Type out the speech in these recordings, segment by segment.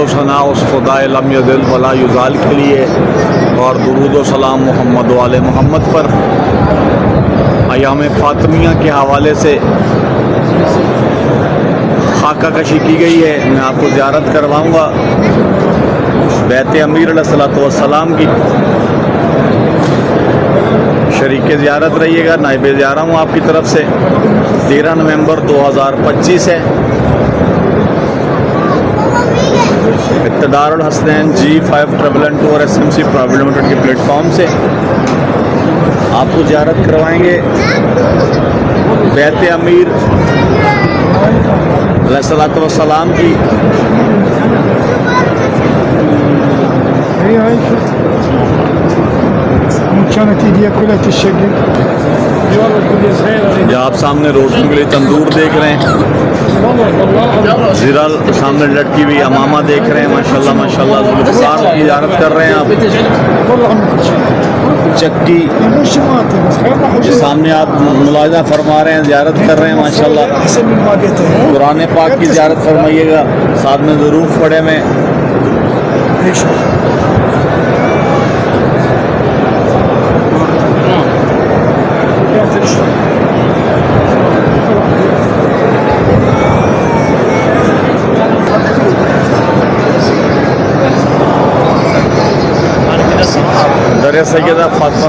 व सना उस खुदाए लम यज़िल वला युज़ाल के लिए और दुरूद व सलाम मोहम्मद वाले मोहम्मद पर। अयाम फ़ातिमिया के हवाले से खाका कशी की गई है। मैं आपको ज़ियारत करवाऊँगा बैत अमीर अलैहिस्सलातु वस्सलाम की। शरीक ज़ियारत रहिएगा, नाइब ज़ियारा हूँ आपकी तरफ से। 13 नवंबर 2025 है। इक़्तिदारुल Hasnain G5 travel and tour SMC private limited के प्लेटफॉर्म से आपको ज़ियारत करवाएंगे बैत अमीर अलैहिस्सलातु वस्सलाम की। जो आप सामने रोटियों के लिए तंदूर देख रहे हैं, ज़ीरा सामने लटकी हुई अमामा देख रहे हैं। माशाल्लाह माशाल्लाह ज़ुल्फ़िकार की ज़ियारत कर रहे हैं आप। चक्की सामने आप मुलाज़ा फरमा रहे हैं, ज़ियारत कर रहे हैं माशाल्लाह। कुरान पाक की ज़ियारत फरमाइएगा, साथ में ज़रूफ पढ़े में। दर सैयदा फातिमा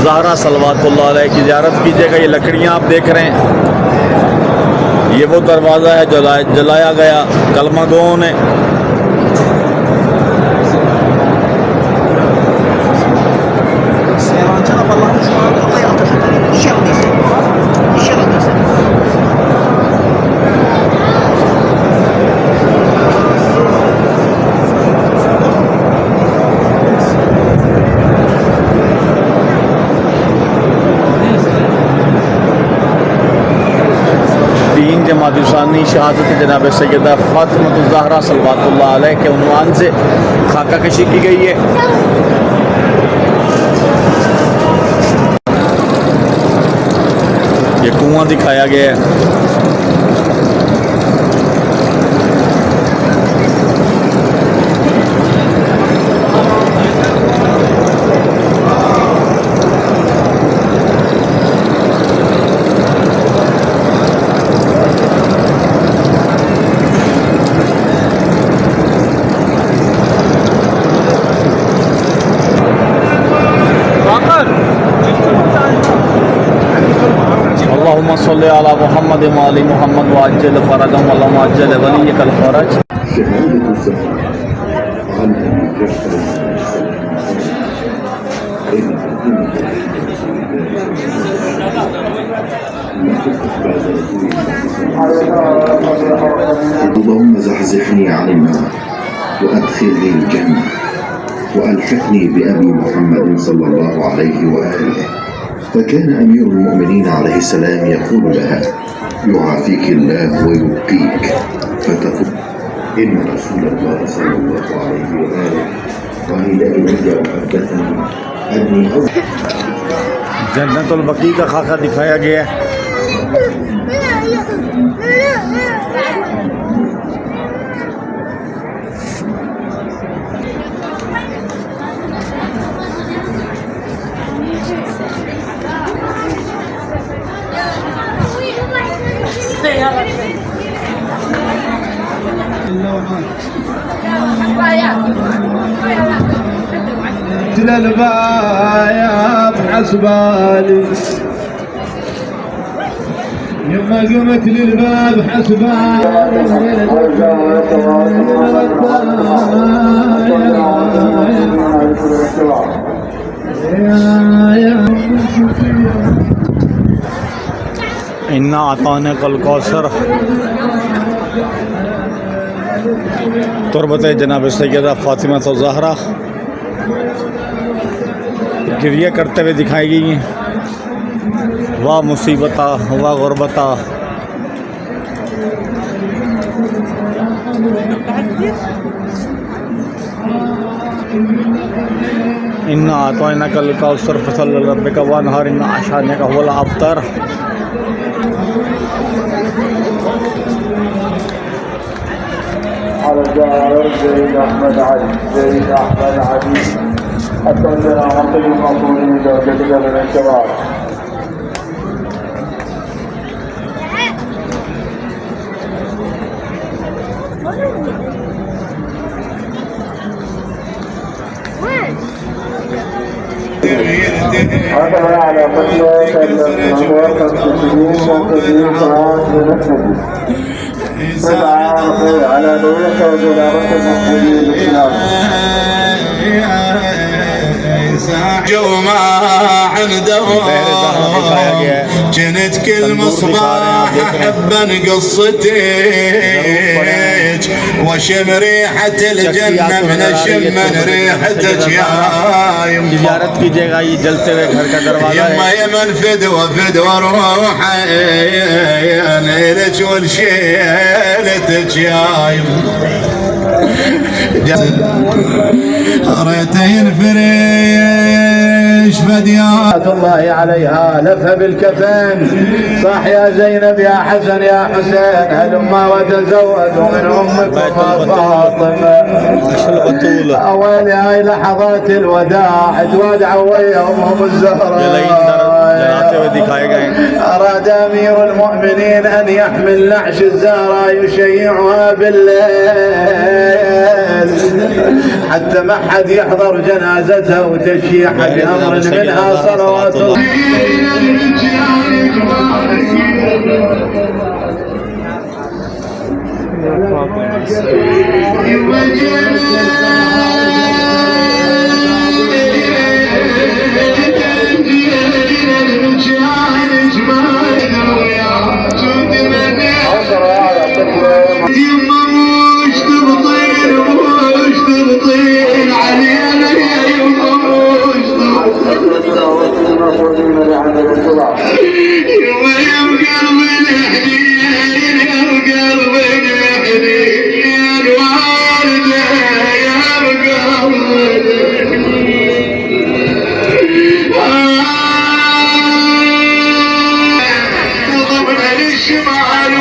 ज़हरा सल्लल्लाहु अलैहा की ज़ियारत कीजिएगा। ये लकड़ियाँ आप देख रहे हैं, ये वो दरवाज़ा है जो जलाया गया कलमा गों ने। जमात-ए-इस्लामी शहादत जनाब सैयदा फातिमा ज़हरा सल्लल्लाहु अलैहा के उन्वान से खाका कशी की गई है। ये कुआं दिखाया गया है। अल्लाहुम्मा सल्लि अला मुहम्मद व आलि मुहम्मद व अज्जिल फरजहम व अज्जिल वलियकल फरज। اللهم زحزحني عن النار وأدخلني الجنة وألحقني بأبي محمد صلى الله عليه وآله. فكان أمير المؤمنين عليه السلام يقول لها: يعافيك الله ويبقيك، فتقول: إن رسول الله صلى الله عليه وآله قال إلي وحدثني أني जन्नतुल बकी का खाका दिखाया गया है। البايا بحسبالي يما قمت للباب حسبالي इन्ना आताने कल कौसर तुरबत जनाब सैयदा फातिमा तो ज़हरा गिरिया करते हुए दिखाई गई हैं। वाह मुसीबता वाह गुरबता। इन्ना आताना कल कौसर फसल रब्बिका वनहर इन्ना आशानिका हुवल अब्तर। على الجابر زيد احمد علي زيد احمد علي التوزيع عقيل المطولين زوجة من الشباب. هذا على قتلة الأمور 65 منتجين صلاة بنفسه سبعة على طريقة وزارة المقبولين الإسلام. جوما عندهم كنت كل مصباح احب قصتك وشم ريحة الجنة من شم ريحتك يا يما. زیارت کیجیے گا یہ جلتے ہوئے گھر کا دروازہ يما ہے. يمن فدوى روحي ليلك والشيلتك يا يما. ريتين فريش فديات الله عليها لف بالكفن صح يا زينب يا حسن يا حسين هلما وتزودوا من امكم فاطمه. اول هاي لحظات الوداع تودعوا ويا امهم الزهراء. اراد امير المؤمنين ان يحمل نعش الزهراء يشيعها بالليل حتى ما حد يحضر جنازتها وتشييع بأمر منها صلوات الله.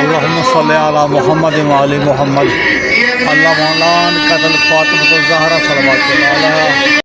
اللهم صل على محمد وعلى محمد. اللهم قتل فاطمة الزهراء صلوات الله عليها.